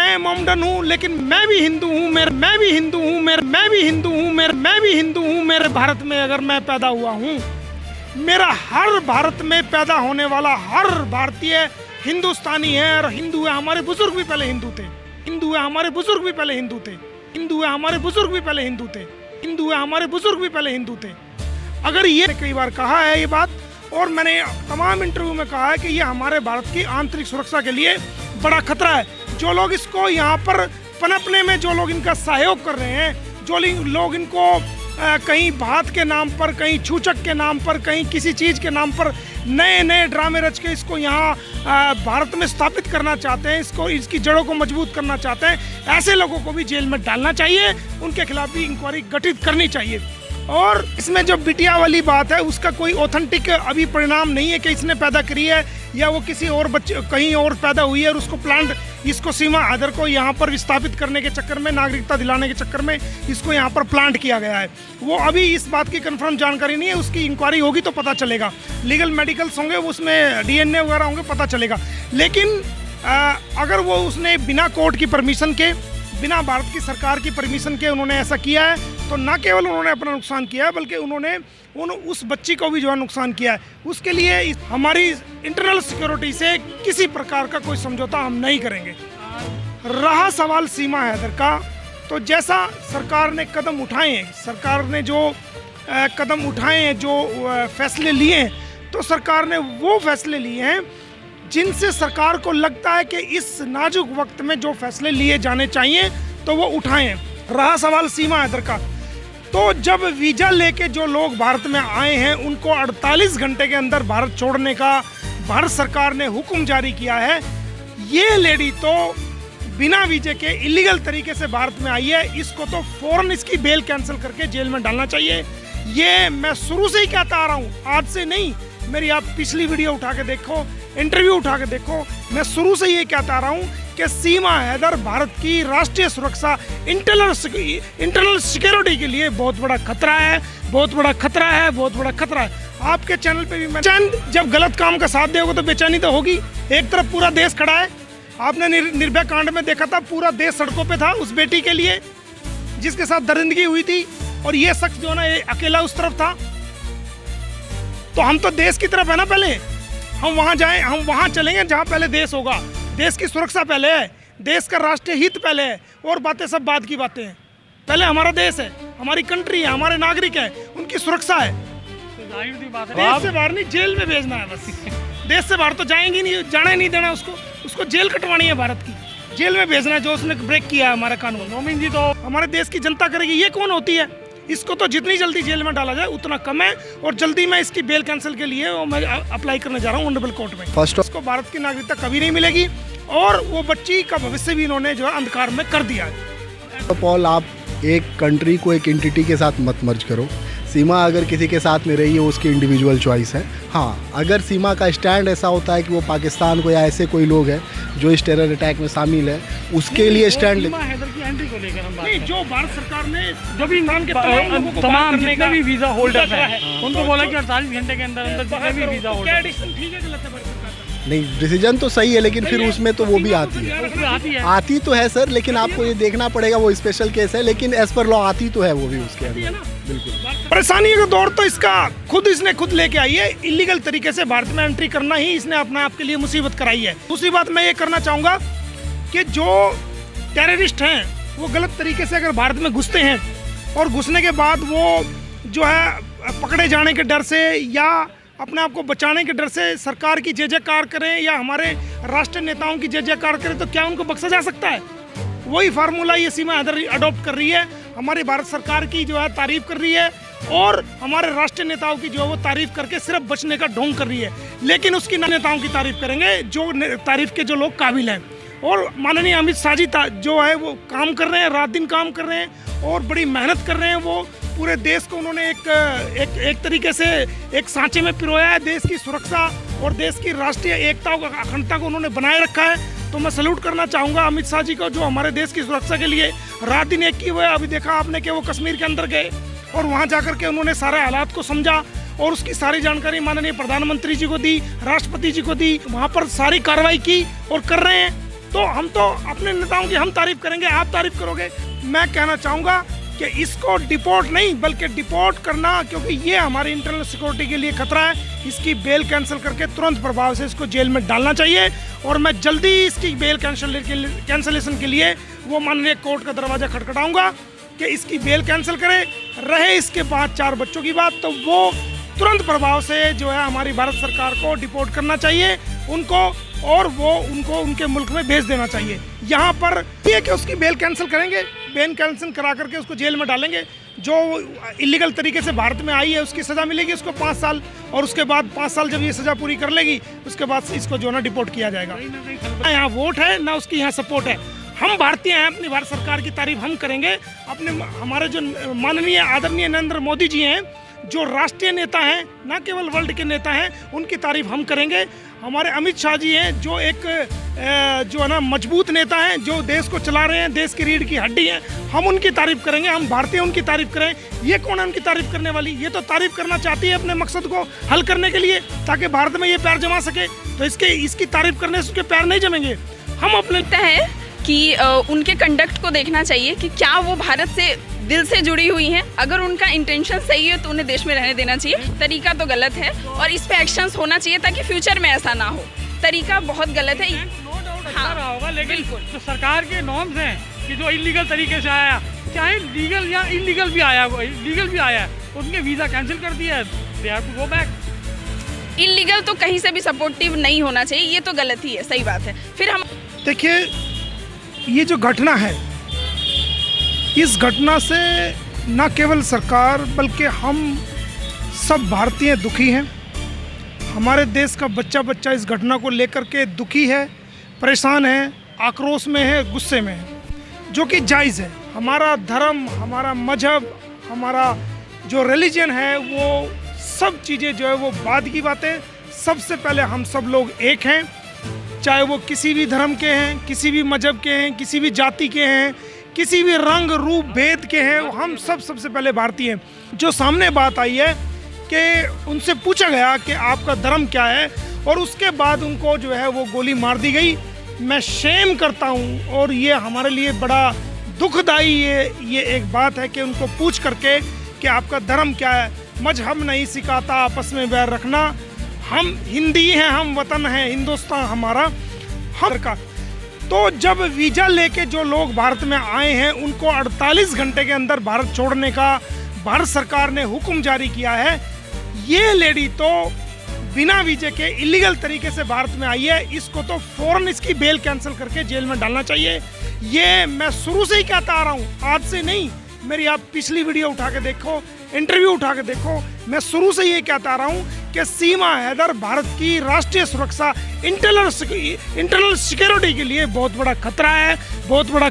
मैं मोमडन हूँ, लेकिन मैं भी हिंदू हूँ, मैं भी हिंदू हूँ, मैं भी हिंदू हूँ, मैं भी हिंदू हूँ। मेरे भारत में अगर मैं पैदा हुआ हूँ, मेरा हर भारत में पैदा होने वाला हर भारतीय हिंदुस्तानी है और हिंदू है। हमारे बुजुर्ग भी पहले हिंदू थे, हिंदू है हमारे बुजुर्ग भी पहले हिंदू थे, हिंदू है हमारे बुजुर्ग भी पहले हिंदू थे, हिंदू है हमारे बुजुर्ग भी पहले हिंदू थे। अगर ये कई बार कहा है ये बात, और मैंने तमाम इंटरव्यू में कहा है कि ये हमारे भारत की आंतरिक सुरक्षा के लिए बड़ा खतरा है। जो लोग इसको यहाँ पर पनपने में, जो लोग इनका सहयोग कर रहे हैं, जो लोग इनको कहीं भात के नाम पर, कहीं छूचक के नाम पर, कहीं किसी चीज़ के नाम पर नए नए ड्रामे रच के इसको यहाँ भारत में स्थापित करना चाहते हैं, इसको इसकी जड़ों को मजबूत करना चाहते हैं, ऐसे लोगों को भी जेल में डालना चाहिए, उनके खिलाफ भी इंक्वायरी गठित करनी चाहिए। और इसमें जो बिटिया वाली बात है, उसका कोई ऑथेंटिक अभी परिणाम नहीं है कि इसने पैदा करी है या वो किसी और बच्चे कहीं और पैदा हुई है और उसको प्लांट, इसको सीमा हैदर को यहाँ पर विस्थापित करने के चक्कर में, नागरिकता दिलाने के चक्कर में इसको यहाँ पर प्लांट किया गया है। वो अभी इस बात की कंफर्म जानकारी नहीं है, उसकी इंक्वायरी होगी तो पता चलेगा, लीगल मेडिकल्स होंगे, उसमें DNA वगैरह होंगे, पता चलेगा। लेकिन अगर वो उसने बिना कोर्ट की परमिशन के, बिना भारत की सरकार की परमिशन के उन्होंने ऐसा किया है, तो न केवल उन्होंने अपना नुकसान किया है, बल्कि उन्होंने उस बच्ची को भी जो है नुकसान किया है। उसके लिए हमारी इंटरनल सिक्योरिटी से किसी प्रकार का कोई समझौता हम नहीं करेंगे। रहा सवाल सीमा हैदर का, तो जैसा सरकार ने कदम उठाए हैं, सरकार ने जो कदम उठाए हैं, जो फैसले लिए हैं, तो सरकार ने वो फैसले लिए हैं जिनसे सरकार को लगता है कि इस नाजुक वक्त में जो फैसले लिए जाने चाहिए तो वो उठाए हैं। रहा सवाल सीमा हैदर का, तो जब वीज़ा लेके जो लोग भारत में आए हैं उनको 48 घंटे के अंदर भारत छोड़ने का भारत सरकार ने हुक्म जारी किया है। ये लेडी तो बिना वीजे के इलीगल तरीके से भारत में आई है, इसको तो फौरन इसकी बेल कैंसिल करके जेल में डालना चाहिए। ये मैं शुरू से ही कहता आ रहा हूँ, आज से नहीं, मेरी आप पिछली वीडियो उठा के देखो, इंटरव्यू उठा के देखो, मैं शुरू से ये कहता आ रहा हूँ कि सीमा हैदर भारत की राष्ट्रीय सुरक्षा, इंटरनल सिक्योरिटी के लिए बहुत बड़ा खतरा है, बहुत बड़ा खतरा है, बहुत बड़ा खतरा है। आपके चैनल पे भी मैं जब गलत काम का साथ दोगे तो बेचैनी तो होगी। एक तरफ पूरा देश खड़ा है, आपने निर्भया कांड में देखा था, पूरा देश सड़कों पे था उस बेटी के लिए जिसके साथ दरिंदगी हुई थी, और ये शख्स जो ना ये अकेला उस तरफ था। तो हम तो देश की तरफ है ना, पहले हम वहाँ जाएं, हम वहाँ चलेंगे जहाँ पहले देश होगा। देश की सुरक्षा पहले है, देश का राष्ट्रीय हित पहले है, और बातें सब बाद की बातें हैं। पहले हमारा देश है, हमारी कंट्री है, हमारे नागरिक है, उनकी सुरक्षा है। देश से बाहर नहीं, जेल में भेजना है बस। देश से बाहर तो जाएंगी नहीं, जाने नहीं देना उसको जेल कटवानी है भारत की, जेल में भेजना है जो उसने ब्रेक किया है हमारा कानून। नौमीन जी तो हमारे देश की जनता करेगी, ये कौन होती है? इसको तो जितनी जल्दी जेल में डाला जाए उतना कम है, और जल्दी मैं इसकी बेल कैंसिल के लिए मैं अप्लाई करने जा रहा हूँ ऑनरेबल कोर्ट में। फर्स्ट इसको भारत की नागरिकता कभी नहीं मिलेगी, और वो बच्ची का भविष्य भी इन्होंने जो है अंधकार में कर दिया है। तो पॉल, आप एक कंट्री को एक एंटिटी के साथ मत मर्ज करो। सीमा अगर किसी के साथ में रही है, उसकी इंडिविजुअल चॉइस है। हाँ, अगर सीमा का स्टैंड ऐसा होता है कि वो पाकिस्तान को या ऐसे कोई लोग हैं जो इस टेरर अटैक में शामिल है, उसके लिए स्टैंड सीमा हैदर की एंट्री को लेकर हम बात नहीं, जो भारत सरकार ने जो भी नाम के तमाम जितने भी वीजा होल्डर हैं उनको बोला कि 48 घंटे के अंदर जितने भी वीजा होल्डर, ठीक है गलत है? नहीं, डिसीजन तो सही है, लेकिन फिर उसमें तो वो भी आती आती तो है सर, लेकिन आपको ये देखना पड़ेगा, वो स्पेशल केस है, लेकिन एज पर लॉ आती तो है वो भी उसके अंदर। बिल्कुल परेशानी का दौर तो इसका इसने खुद लेके आई है। इलीगल तरीके से भारत में एंट्री करना ही इसने अपने आप के लिए मुसीबत कराई है। दूसरी बात मैं ये करना चाहूँगा कि जो टेररिस्ट हैं वो गलत तरीके से अगर भारत में घुसते हैं, और घुसने के बाद वो जो है पकड़े जाने के डर से या अपने आप को बचाने के डर से सरकार की जय जयकार करें या हमारे राष्ट्रीय नेताओं की जय जयकार करें, तो क्या उनको बख्शा जा सकता है? वही फार्मूला ये सीमा हैदर अडॉप्ट कर रही है, हमारी भारत सरकार की जो है तारीफ कर रही है, और हमारे राष्ट्रीय नेताओं की जो है वो तारीफ करके सिर्फ बचने का ढोंग कर रही है। लेकिन उसकी नेताओं की तारीफ करेंगे जो तारीफ के जो लोग काबिल हैं। और माननीय अमित शाह जी जो है वो काम कर रहे हैं, रात दिन काम कर रहे हैं और बड़ी मेहनत कर रहे हैं। वो पूरे देश को उन्होंने एक तरीके से एक सांचे में पिरोया है। देश की सुरक्षा और देश की राष्ट्रीय एकता और अखंडता को उन्होंने बनाए रखा है। तो मैं सैल्यूट करना चाहूँगा अमित शाह जी को, जो हमारे देश की सुरक्षा के लिए रात दिन एक की हुए। अभी देखा आपने कि वो कश्मीर के अंदर गए और वहाँ जाकर के उन्होंने सारे हालात को समझा और उसकी सारी जानकारी माननीय प्रधानमंत्री जी को दी, राष्ट्रपति जी को दी, वहाँ पर सारी कार्रवाई की और कर रहे हैं। तो हम तो अपने नेताओं की हम तारीफ करेंगे, आप तारीफ करोगे। मैं कहना चाहूँगा कि इसको डिपोर्ट नहीं बल्कि डिपोर्ट करना, क्योंकि ये हमारी इंटरनल सिक्योरिटी के लिए खतरा है। इसकी बेल कैंसिल करके तुरंत प्रभाव से इसको जेल में डालना चाहिए। और मैं जल्दी इसकी बेल कैंसिलेशन के लिए वो माननीय कोर्ट का दरवाज़ा खटखटाऊंगा कि इसकी बेल कैंसिल करे। रहे इसके बाद 4 बच्चों की बात, तो वो तुरंत प्रभाव से जो है हमारी भारत सरकार को डिपोर्ट करना चाहिए उनको, और वो उनको उनके मुल्क में भेज देना चाहिए। यहाँ पर ये कि उसकी बेल कैंसिल करेंगे, बेल कैंसिल करा करके उसको जेल में डालेंगे। जो इलीगल तरीके से भारत में आई है उसकी सज़ा मिलेगी उसको 5 साल, और उसके बाद 5 साल जब ये सज़ा पूरी कर लेगी उसके बाद इसको जो है ना डिपोर्ट किया जाएगा। ना यहाँ वोट है ना उसकी यहाँ सपोर्ट है। हम भारतीय हैं, अपनी भारत सरकार की तारीफ हम करेंगे। अपने हमारे जो माननीय आदरणीय नरेंद्र मोदी जी हैं, जो राष्ट्रीय नेता हैं, ना केवल वर्ल्ड के नेता हैं, उनकी तारीफ हम करेंगे। हमारे अमित शाह जी हैं जो एक जो है ना मजबूत नेता हैं, जो देश को चला रहे हैं, देश की रीढ़ की हड्डी हैं, हम उनकी तारीफ करेंगे। हम भारतीय उनकी तारीफ करें। ये कौन है उनकी तारीफ करने वाली? ये तो तारीफ करना चाहती है अपने मकसद को हल करने के लिए, ताकि भारत में ये पैर जमा सके। तो इसकी तारीफ करने से उसके पैर नहीं जमेंगे। हम अपने है कि उनके कंडक्ट को देखना चाहिए कि क्या वो भारत से दिल से जुड़ी हुई हैं। अगर उनका इंटेंशन सही है तो उन्हें देश में रहने देना चाहिए। तरीका तो गलत है और इस पे एक्शंस होना चाहिए ताकि फ्यूचर में ऐसा ना हो। तरीका बहुत गलत है। हाँ, रहा होगा, लेकिन जो सरकार के नॉर्म्स हैं कि जो इलीगल तरीके से आया, चाहे लीगल या इलीगल भी आया, लीगल भी आया, उनके वीज़ा कैंसिल कर दिया, they have to go back. Illegal तो कहीं से भी सपोर्टिव नहीं होना चाहिए, ये तो गलत ही है। सही बात है। फिर हम देखिए, ये जो घटना है, इस घटना से न केवल सरकार बल्कि हम सब भारतीय दुखी हैं। हमारे देश का बच्चा बच्चा इस घटना को लेकर के दुखी है, परेशान है, आक्रोश में है, गुस्से में है, जो कि जायज़ है। हमारा धर्म, हमारा मजहब, हमारा जो रिलीजन है, वो सब चीज़ें जो है वो बाद की बातें। सबसे पहले हम सब लोग एक हैं, चाहे वो किसी भी धर्म के हैं, किसी भी मजहब के हैं, किसी भी जाति के हैं, किसी भी रंग रूप भेद के हैं, हम सब सबसे पहले भारतीय हैं। जो सामने बात आई है कि उनसे पूछा गया कि आपका धर्म क्या है, और उसके बाद उनको जो है वो गोली मार दी गई। मैं शेम करता हूँ, और ये हमारे लिए बड़ा दुखदाई ये एक बात है कि उनको पूछ करके कि आपका धर्म क्या है। मजहब नहीं सिखाता आपस में बैर रखना। हम हिंदी हैं, हम वतन हैं, हिंदुस्तान हमारा हर का। तो जब वीज़ा लेके जो लोग भारत में आए हैं उनको 48 घंटे के अंदर भारत छोड़ने का भारत सरकार ने हुक्म जारी किया है। ये लेडी तो बिना वीज़े के इलीगल तरीके से भारत में आई है, इसको तो फ़ौरन इसकी बेल कैंसिल करके जेल में डालना चाहिए। ये मैं शुरू से ही कहता आ रहा हूँ, आज से नहीं। मेरी आप पिछली वीडियो उठा के देखो, इंटरव्यू उठा के देखो, मैं शुरू से ये कहता आ रहा हूँ कि सीमा हैदर भारत की राष्ट्रीय सुरक्षा, इंटरनल सिक्योरिटी के लिए बहुत बड़ा खतरा है, बहुत बड़ा